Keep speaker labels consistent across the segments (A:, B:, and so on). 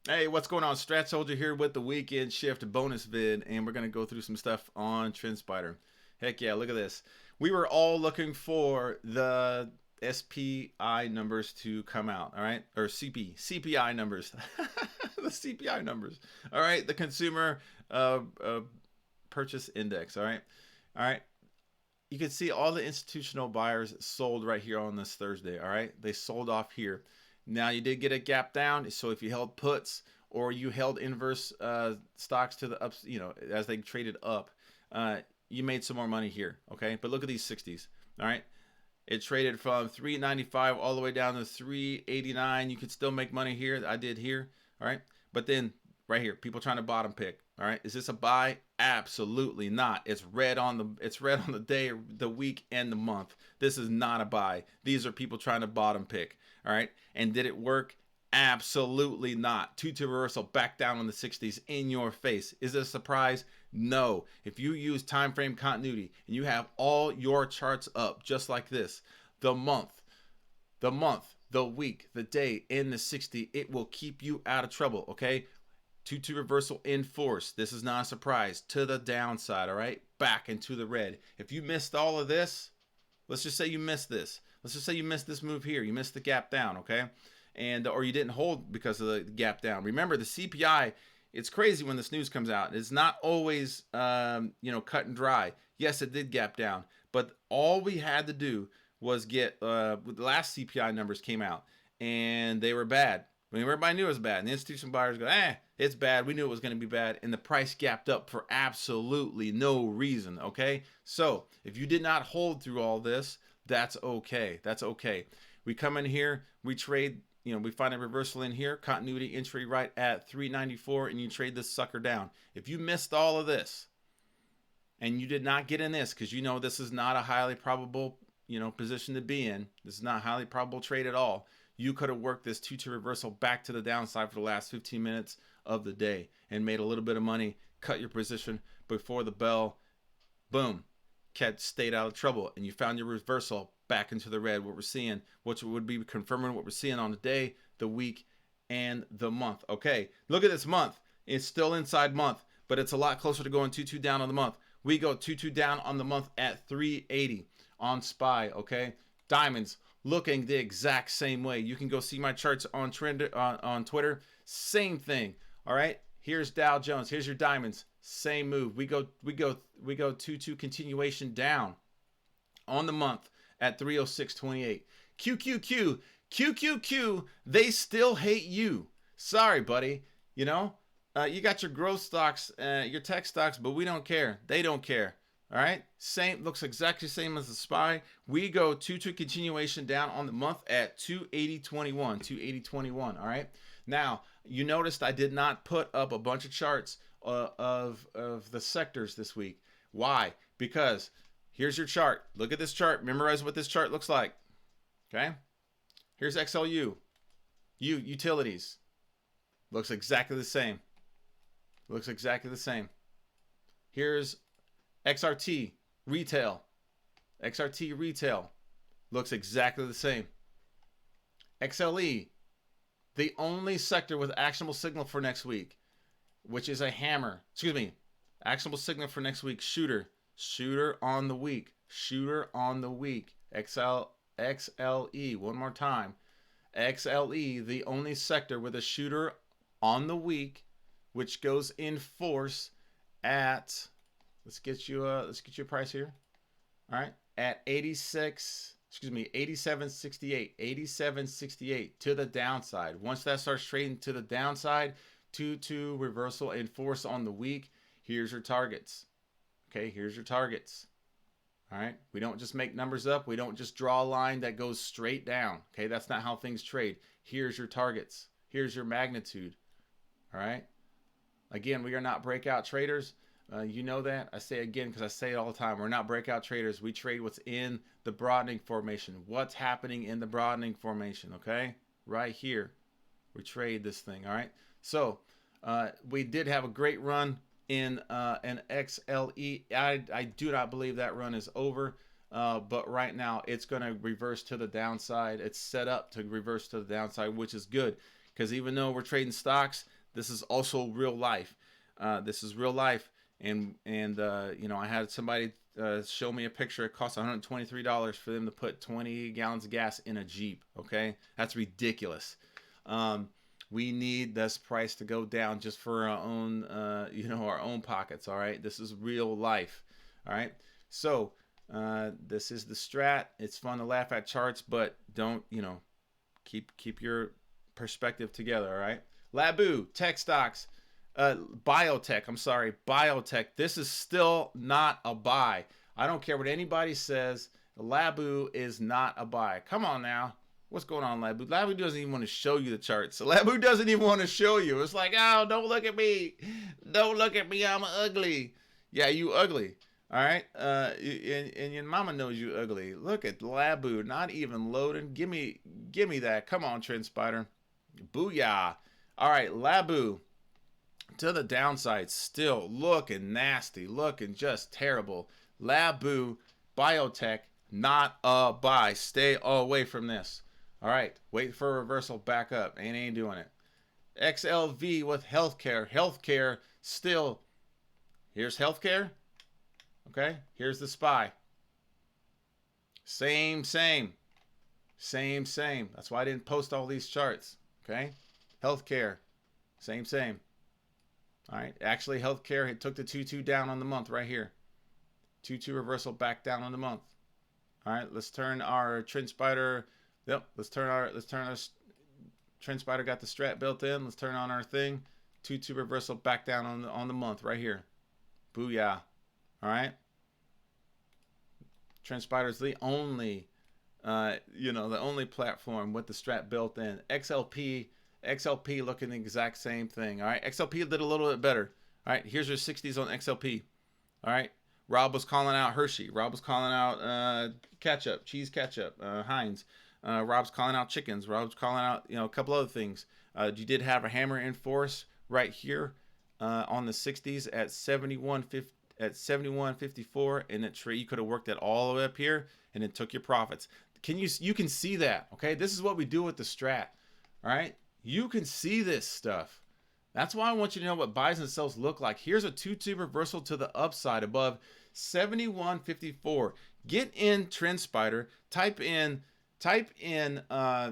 A: Hey, what's going on? Strat Soldier here with the weekend shift bonus vid, and we're gonna go through some stuff on TrendSpider. Heck yeah, look at this. We were all looking for the SPI numbers to come out, all right, or CPI numbers, the CPI numbers, all right, the Consumer Purchase Index, all right. You can see all the institutional buyers sold right here on this Thursday. All right, they sold off here. Now you did get a gap down, so if you held puts or you held inverse stocks to the ups, as they traded up, you made some more money here. Okay, but look at these 60s. All right, it traded from 395 all the way down to 389. You could still make money here. I did here. All right, but then right here, people trying to bottom pick. All right, is this a buy? Absolutely not. It's red on the day, the week, and the month. This is not a buy. These are people trying to bottom pick. All right, and did it work? Absolutely not. Two-to reversal back down on the 60s in your face. Is it a surprise? No. If you use time frame continuity and you have all your charts up just like this, the month, the week, the day, and the 60, it will keep you out of trouble. Okay, 2-2 reversal in force. This is not a surprise. To the downside, all right? Back into the red. If you missed all of this, let's just say you missed this. Let's just say you missed this move here. You missed the gap down, okay? And or you didn't hold because of the gap down. Remember, the CPI, it's crazy when this news comes out. It's not always, cut and dry. Yes, it did gap down. But all we had to do was get, the last CPI numbers came out, and they were bad. I mean, everybody knew it was bad. And the institutional buyers go, it's bad. We knew it was going to be bad. And the price gapped up for absolutely no reason, okay? So if you did not hold through all this, that's okay. That's okay. We come in here, we trade, we find a reversal in here, continuity entry right at 394, and you trade this sucker down. If you missed all of this and you did not get in this because you know this is not a highly probable, position to be in, this is not a highly probable trade at all, you could have worked this 2-2 reversal back to the downside for the last 15 minutes of the day and made a little bit of money, cut your position before the bell, boom, stayed out of trouble, and you found your reversal back into the red, what we're seeing, which would be confirming what we're seeing on the day, the week, and the month. Okay, look at this month. It's still inside month, but it's a lot closer to going 2-2 down on the month. We go 2-2 down on the month at 380 on SPY, okay? Diamonds, looking the exact same way. You can go see my charts on on Twitter. Same thing. All right. Here's Dow Jones. Here's your diamonds. Same move. We go 2-2 continuation down on the month at 306.28. QQQ. They still hate you. Sorry, buddy. You got your growth stocks, your tech stocks, but we don't care. They don't care. All right, same, looks exactly the same as the SPY. We go 2-2 continuation down on the month at 280.21, 280.21. All right, now you noticed I did not put up a bunch of charts of the sectors this week. Why? Because here's your chart. Look at this chart. Memorize what this chart looks like. Okay, here's XLU, utilities. Looks exactly the same. Looks exactly the same. Here's XRT retail. XRT retail looks exactly the same. XLE, the only sector with actionable signal for next week, which is a hammer. Excuse me. Actionable signal for next week. Shooter on the week. Shooter on the week. XLE. One more time. XLE, the only sector with a shooter on the week, which goes in force at, let's get you a price here. All right, at 87.68. 87.68 to the downside. Once that starts trading to the downside, 2-2 reversal in force on the week. Here's your targets. Okay, here's your targets. All right, we don't just make numbers up. We don't just draw a line that goes straight down. Okay, that's not how things trade. Here's your targets. Here's your magnitude. All right. Again, we are not breakout traders. You know that. I say again because I say it all the time. We're not breakout traders. We trade what's in the broadening formation. What's happening in the broadening formation, okay? Right here. We trade this thing, all right? So we did have a great run in an XLE. I do not believe that run is over. But right now, it's going to reverse to the downside. It's set up to reverse to the downside, which is good. Because even though we're trading stocks, This is also real life. This is real life. And you know, I had somebody show me a picture. It costs $123 for them to put 20 gallons of gas in a Jeep. Okay, that's ridiculous. We need this price to go down just for our own, you know, our own pockets. All right, this is real life. All right, so this is the Strat. It's fun to laugh at charts, but don't, you know, keep your perspective together. All right, Labu tech stocks. Biotech, I'm sorry, biotech. This is still not a buy. I don't care what anybody says. Labu is not a buy. Come on now. What's going on, Labu? Labu doesn't even want to show you the charts. Labu doesn't even want to show you. It's like, oh, don't look at me. Don't look at me. I'm ugly. Yeah, you ugly. All right. And your mama knows you ugly. Look at Labu, not even loading. Give me that. Come on, TrendSpider. Booyah. All right, Labu. To the downside, still looking nasty, looking just terrible. Labu, biotech, not a buy. Stay away from this. All right, wait for a reversal back up. Ain't doing it. XLV with healthcare. Healthcare still. Here's healthcare. Okay, here's the SPY. Same. That's why I didn't post all these charts. Okay, healthcare. Same. All right, actually, healthcare, it took the 2-2 down on the month right here. 2-2 reversal back down on the month. All right, let's turn our TrendSpider. Yep, let's turn our TrendSpider got the strat built in. Let's turn on our thing. 2-2 reversal back down on the month right here. Booyah. All right. TrendSpider is the only, you know, the only platform with the strat built in. XLP looking the exact same thing. All right, XLP did a little bit better. All right, here's your 60s on XLP. All right, Rob was calling out Hershey. Rob was calling out ketchup, cheese ketchup, Heinz. Rob's calling out chickens. Rob's calling out, you know, a couple other things. You did have a hammer in force right here on the 60s at 71.54, and that trade you could have worked that all the way up here and then took your profits. You can see that? Okay, this is what we do with the strat. All right. You can see this stuff. That's why I want you to know what buys and sells look like. Here's a 2-2 reversal to the upside above 71.54. Get in TrendSpider, type in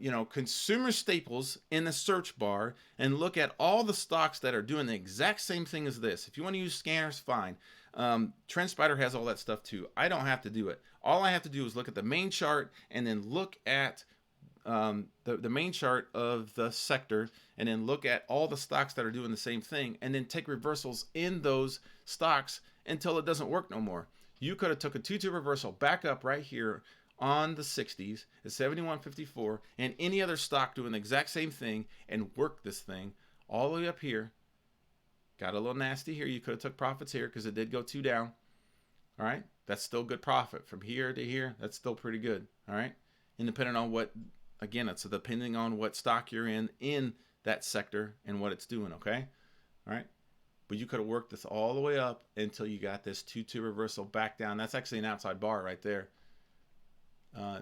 A: you know, consumer staples in the search bar and look at all the stocks that are doing the exact same thing as this. If you want to use scanners, fine. TrendSpider has all that stuff too. I don't have to do it. All I have to do is look at the main chart and then look at the main chart of the sector, and then look at all the stocks that are doing the same thing, and then take reversals in those stocks until it doesn't work no more. You could have took a 2-2 reversal back up right here on the 60s at 71.54, and any other stock doing the exact same thing and work this thing all the way up here. Got a little nasty here. You could have took profits here because it did go 2 down. All right, that's still good profit from here to here. That's still pretty good. All right, independent on what. Again, it's depending on what stock you're in that sector and what it's doing, okay? All right? But you could have worked this all the way up until you got this 2-2 reversal back down. That's actually an outside bar right there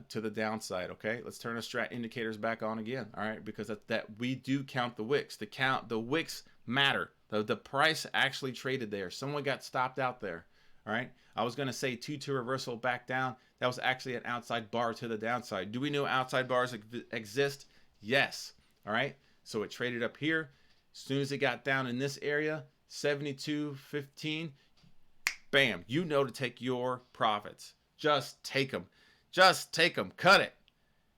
A: to the downside, okay? Let's turn our strat indicators back on again, all right? Because that we do count the wicks. The wicks matter. The price actually traded there. Someone got stopped out there, all right? I was going to say 2-2 reversal back down. That was actually an outside bar to the downside. Do we know outside bars exist? Yes. All right. So it traded up here. As soon as it got down in this area, 72.15, bam, you know to take your profits. Just take them. Just take them. Cut it.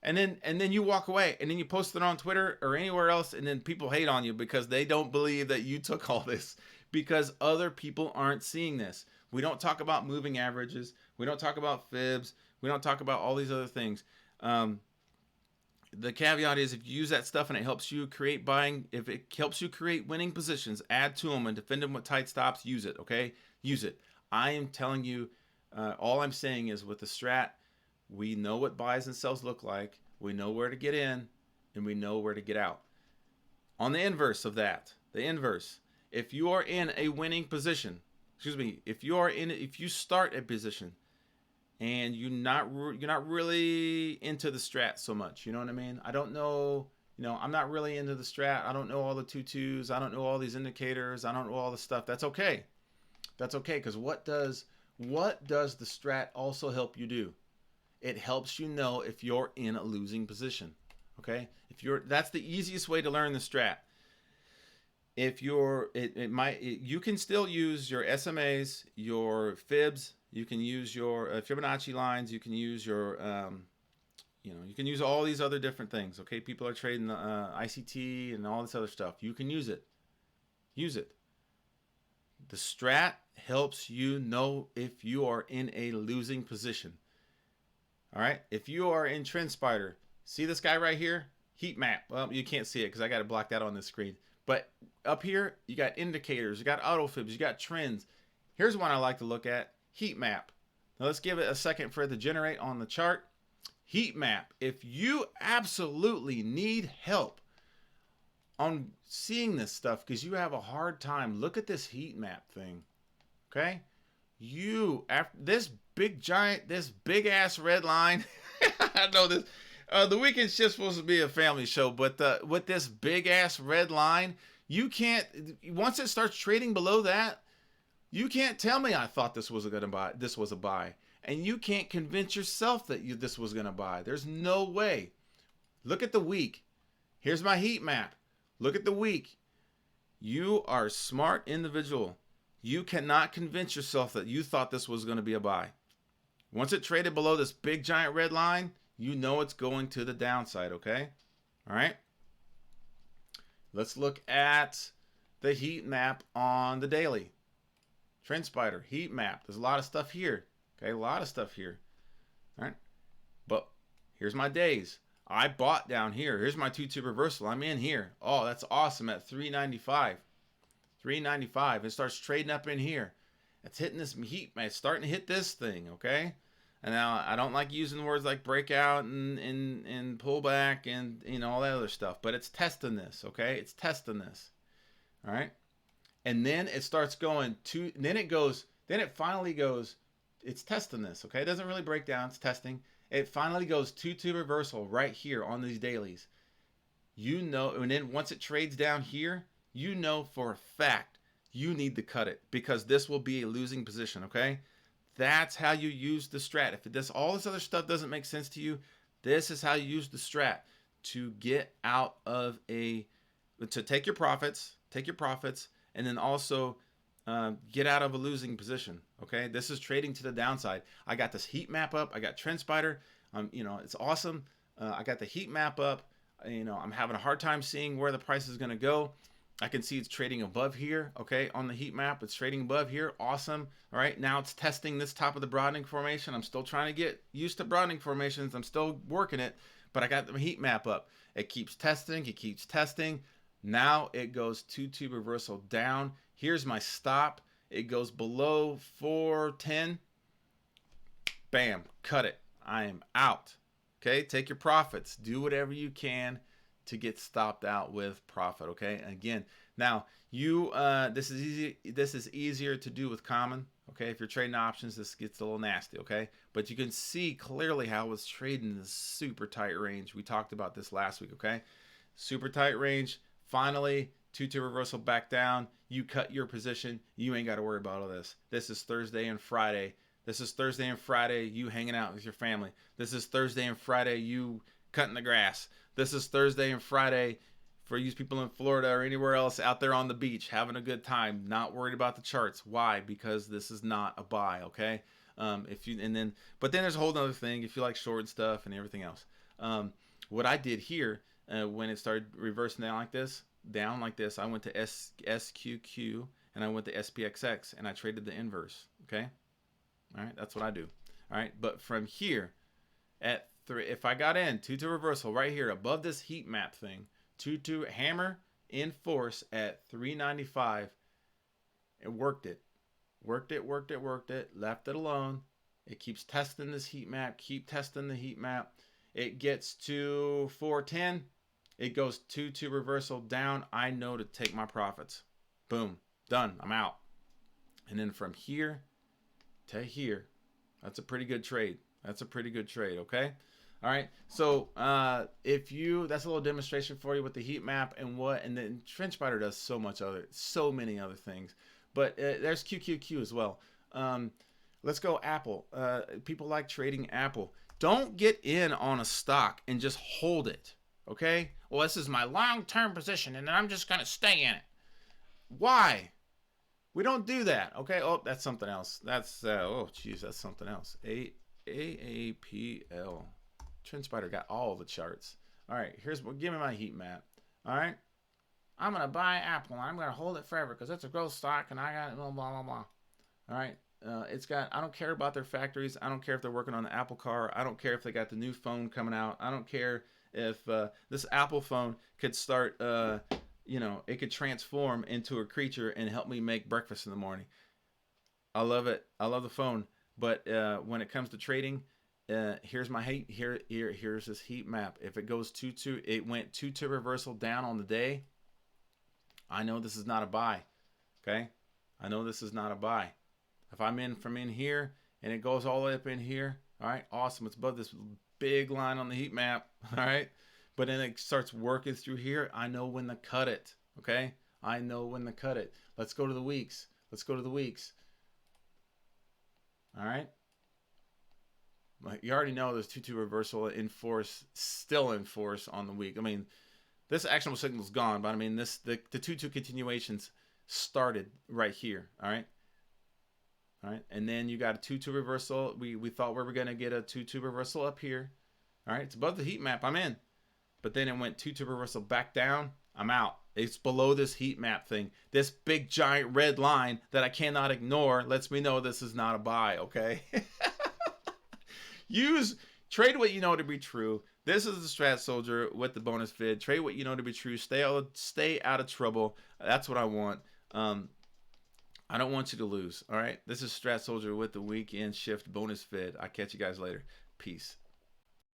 A: And then you walk away, and then you post it on Twitter or anywhere else, and then people hate on you because they don't believe that you took all this, because other people aren't seeing this. We don't talk about moving averages. We don't talk about fibs. We don't talk about all these other things. The caveat is, if you use that stuff and it helps you create buying, if it helps you create winning positions, add to them and defend them with tight stops, use it, okay? Use it. I am telling you, all I'm saying is with the strat, we know what buys and sells look like. We know where to get in, and we know where to get out. On the inverse of that, the inverse, if you are in a winning position, if you start a position and you're not really into the strat so much, you know what I mean? I don't know I'm not really into the strat. I don't know all the tutus. I don't know all these indicators. I don't know all the stuff. That's okay. That's okay, because what does the strat also help you do? It helps you know if you're in a losing position. Okay? That's the easiest way to learn the strat. If you're you can still use your SMAs, your fibs, you can use your Fibonacci lines, you can use your you can use all these other different things. Okay, people are trading the ICT and all this other stuff. You can use it. Use it. The strat helps you know if you are in a losing position. All right. If you are in TrendSpider, see this guy right here? Heat map. Well, you can't see it because I got it blocked out on this screen. But up here, you got indicators, you got auto fibs, you got trends. Here's one I like to look at: heat map. Now let's give it a second for it to generate on the chart. Heat map. If you absolutely need help on seeing this stuff because you have a hard time, look at this heat map thing. Okay? After this big ass red line. I know this. The weekend shift's supposed to be a family show, but with this big ass red line, you can't. Once it starts trading below that, you can't tell me I thought this was a buy, and you can't convince yourself that this was gonna buy. There's no way. Look at the week. Here's my heat map. Look at the week. You are a smart individual. You cannot convince yourself that you thought this was going to be a buy. Once it traded below this big giant red line, you know it's going to the downside, okay? All right. Let's look at the heat map on the daily. TrendSpider, heat map. There's a lot of stuff here. Okay, a lot of stuff here. All right. But here's my days. I bought down here. Here's my 2-2 reversal. I'm in here. Oh, that's awesome at 395. 395. It starts trading up in here. It's hitting this heat, man. It's starting to hit this thing, okay? And now I don't like using words like breakout and pullback and all that other stuff, but it's testing this, okay? It's testing this. All right? And then it starts going to, then it finally goes, it's testing this, okay? It doesn't really break down, it's testing. It finally goes 2-2 reversal right here on these dailies. And then once it trades down here, you know for a fact you need to cut it because this will be a losing position, okay? That's how you use the strat. If all this other stuff doesn't make sense to you, this is how you use the strat to get out of to take your profits, and then also get out of a losing position, okay? This is trading to the downside. I got this heat map up. I got TrendSpider. It's awesome. I got the heat map up. I'm having a hard time seeing where the price is going to go. I can see it's trading above here, okay, on the heat map. It's trading above here. Awesome. All right, now it's testing this top of the broadening formation. I'm still trying to get used to broadening formations. I'm still working it, but I got the heat map up. It keeps testing. It keeps testing. Now it goes 2-2 reversal down. Here's my stop. It goes below 410. Bam, cut it. I am out. Okay, take your profits. Do whatever you can to get stopped out with profit, okay? Again, now this is easy. This is easier to do with common, okay? If you're trading options, this gets a little nasty, okay? But you can see clearly how it's trading in this super tight range. We talked about this last week, okay? Super tight range. Finally, 2-2 reversal back down. You cut your position. You ain't got to worry about all this. This is Thursday and Friday. This is Thursday and Friday, you hanging out with your family. This is Thursday and Friday, you cutting the grass. This is Thursday and Friday for you people in Florida or anywhere else out there on the beach, having a good time, not worried about the charts. Why? Because this is not a buy, okay? But then there's a whole other thing if you like short stuff and everything else. What I did here when it started reversing down like this, I went to SQQ and I went to SPXX and I traded the inverse, okay? All right, that's what I do. All right, but from here at 3, if I got in 2-2 reversal right here above this heat map thing, 2-2 hammer in force at 395, it worked it, left it alone. It keeps testing this heat map, keep testing the heat map. It gets to 410, it goes 2-2 reversal down. I know to take my profits. Boom, done. I'm out. And then from here to here, that's a pretty good trade. Okay? All right. So if you, that's a little demonstration for you with the heat map and then TrendSpider does so many other things. But there's QQQ as well. Let's go Apple. People like trading Apple. Don't get in on a stock and just hold it. Okay. Well, this is my long-term position, and I'm just gonna stay in it. Why? We don't do that. Okay. Oh, that's something else. That's oh, geez, that's something else. AAPL. TrendSpider got all the charts. All right, give me my heat map. All right, I'm gonna buy Apple and I'm gonna hold it forever because it's a growth stock and I got blah blah blah blah. All right, it's got. I don't care about their factories. I don't care if they're working on the Apple car. I don't care if they got the new phone coming out. I don't care if this Apple phone could start. It could transform into a creature and help me make breakfast in the morning. I love it. I love the phone. But when it comes to trading, here's my heat. Here's this heat map. If it goes 2-2, it went 2-2 reversal down on the day. I know this is not a buy. Okay, I know this is not a buy. If I'm in from in here and it goes all the way up in here, all right, awesome. It's above this big line on the heat map. All right, but then it starts working through here. I know when to cut it. Okay, I know when to cut it. Let's go to the weeks. Let's go to the weeks. All right. You already know there's 2-2 reversal in force, still in force on the week. I mean, this actionable signal's gone, but I mean, the 2-2 continuations started right here. All right. All right. And then you got a 2-2 reversal. We thought we were going to get a 2-2 reversal up here. All right. It's above the heat map. I'm in. But then it went 2-2 reversal back down. I'm out. It's below this heat map thing. This big giant red line that I cannot ignore lets me know this is not a buy. Okay. Trade what you know to be true. This is the Strat Soldier with the bonus vid. Trade what you know to be true. Stay out of trouble. That's what I want. I don't want you to lose. All right. This is Strat Soldier with the weekend shift bonus vid. I'll catch you guys later. Peace.